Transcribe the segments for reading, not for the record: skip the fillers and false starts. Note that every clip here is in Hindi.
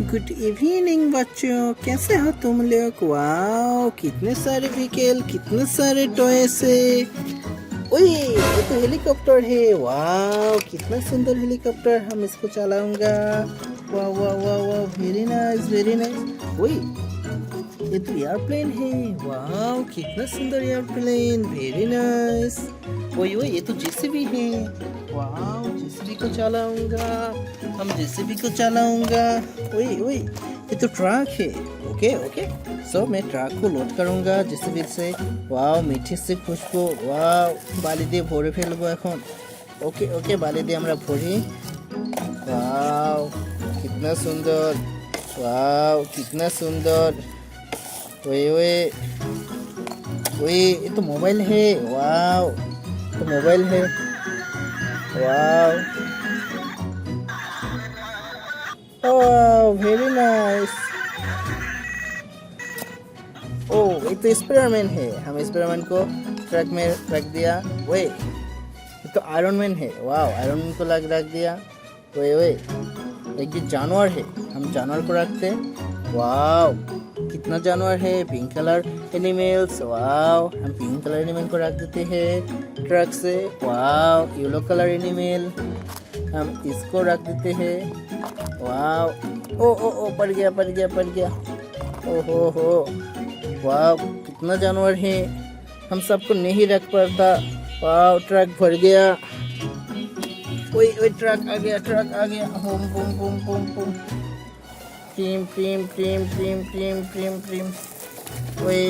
गुड इवनिंग बच्चों, कैसे हो तुम लोग। वाओ, कितने सारे व्हीकल, कितने सारे टॉयस है। ओए, ये तो हेलीकॉप्टर है। वाओ, कितना सुंदर हेलीकॉप्टर। हम इसको चलाऊंगा। वाह वाह वाह वाह, वेरी नाइस वेरी नाइस। ओए, ये तो एयरप्लेन है। वाओ, कितना सुंदर एयरप्लेन, वेरी नाइस। ओए ओए, ये तो जेसीबी है। वाओ, जेसीबी को चलाऊंगा। हम जेसीबी को चलाऊंगा। ओए ओए, ये तो ट्रक है। ओके ओके, सो मैं ट्रक को लोड करूंगा जेसीबी से। वाओ, মিঠি से খুশবু। वाओ, বালি দিয়ে ভরে ফেলবো এখন। ওকে ওকে, বালি দিয়ে আমরা ভরি। वाओ, कितना सुंदर। वाओ, कितना सुंदर। ओए ओए ओए, ये तो मोबाइल है। वाओ, तो मोबाइल है। Wow oh, very nice. Oh, ये तो स्पाइडरमैन है। हम स्पाइडरमैन को ट्रक में रख दिया। ओए, ये तो आयरन मैन है। वाओ, आयरन मैन को रख दिया। ओए ओए, एक ये जानवर है, हम जानवर को रखते। वाओ, कितना जानवर है, पिंक कलर एनिमल्स। वाओ, हम पिंक कलर एनिमल को रख देते हैं ट्रक से। वाओ, येलो कलर एनिमल हम इसको रख देते हैं। वाओ, ओ ओ ओ, पड़ गया पड़ गया पड़ गया। ओ हो, वाओ, कितना जानवर है, हम सबको नहीं रख पाता। वाओ, ट्रक भर गया। ओए ओए, ट्रक आ गया, ट्रक आ गया। Boom boom boom boom boom, team team team team team team team. ओए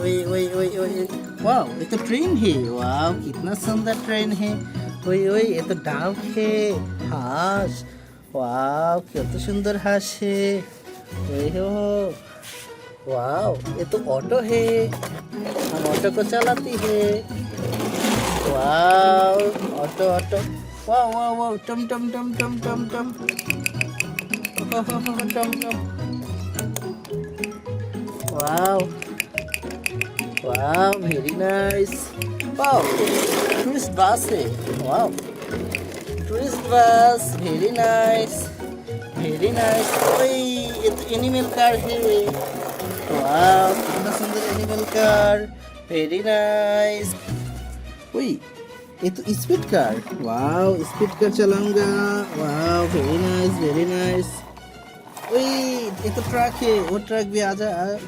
ओए ओए ओए ओए, वाओ, ये तो ट्रेन है। वाओ, कितना सुंदर ट्रेन है। ओए ओए, ये तो डाक है। हांस, वाओ, कितना सुंदर हांस है। ओए हो, वाओ, ये तो ऑटो है, हम ऑटो को चलाती है। Wow, auto auto. Wow wow wow, टम टम टम टम टम टम टम टम। Wow wow, very nice. Wow, tourist bus है। Wow, tourist bus, very nice very nice. ओए, ये तो एनिमल कार है। वाओ, कितना सुंदर एनिमल कार, वेरी नाइस। ओए, ये तो speed car. Wow, speed car चलाऊंगा। Wow, very nice very nice. ओए, ये तो ट्रक है, वो ट्रक भी आ गया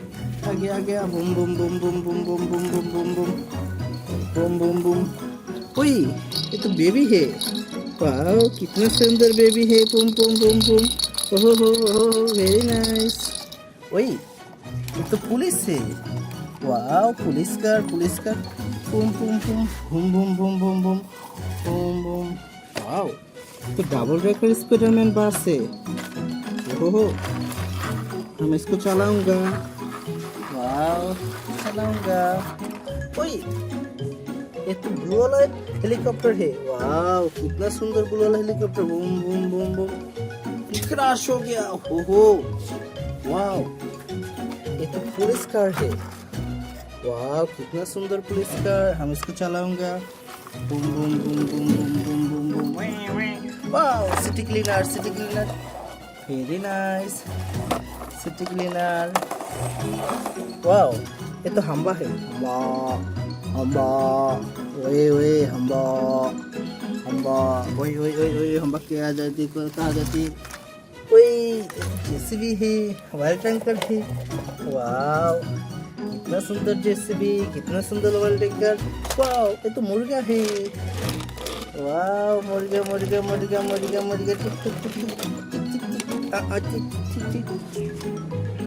आ गया। Boom boom boom boom boom boom boom boom boom boom boom boom boom. ओए, ये तो बेबी है। वाओ, कितना सुंदर बेबी है। Boom boom boom boom. ओहो हो, वेरी नाइस। ओए, ये तो पुलिस है। Wow, police car police car. Boom boom boom boom boom boom boom boom boom boom. Wow, तो डबल डेकर स्पाइडरमैन बस है। ओहो, हम इसको चलाऊंगा। वाओ, चलाऊंगा। ओए, ये तो ब्लू वाला हेलीकॉप्टर है। वाओ, कितना सुंदर ब्लू वाला helicopter. Boom boom boom boom, crash हो गया। ओहो, वाओ, ये तो पुलिस कार है। वाह, कितना सुंदर पुलिस कार, हम इसको चलाऊंगा। Boom boom boom boom boom boom boom boom. वाह, city cleaner city cleaner, very nice city cleaner. वाह, ये तो हम्बा है। हम्बा हम्बा, ओए ओए हम्बा हम्बा, ओए ओए ओए ओए, हम्बा क्या जाती कहाँ जाती। ओए, जेसीबी है, वाइल्ड टैंकर है। वाह, कितना सुंदर जेसीबी, कितना सुंदर वर्ल्ड टैंकर। वाओ, ये तो मुर्गा है। वाओ, मुर्गा मुर्गा मुर्गा मुर्गा मुर्गा, टिक टिक टिक टिक टिक टिक टिक टिक टिक टिक टिक।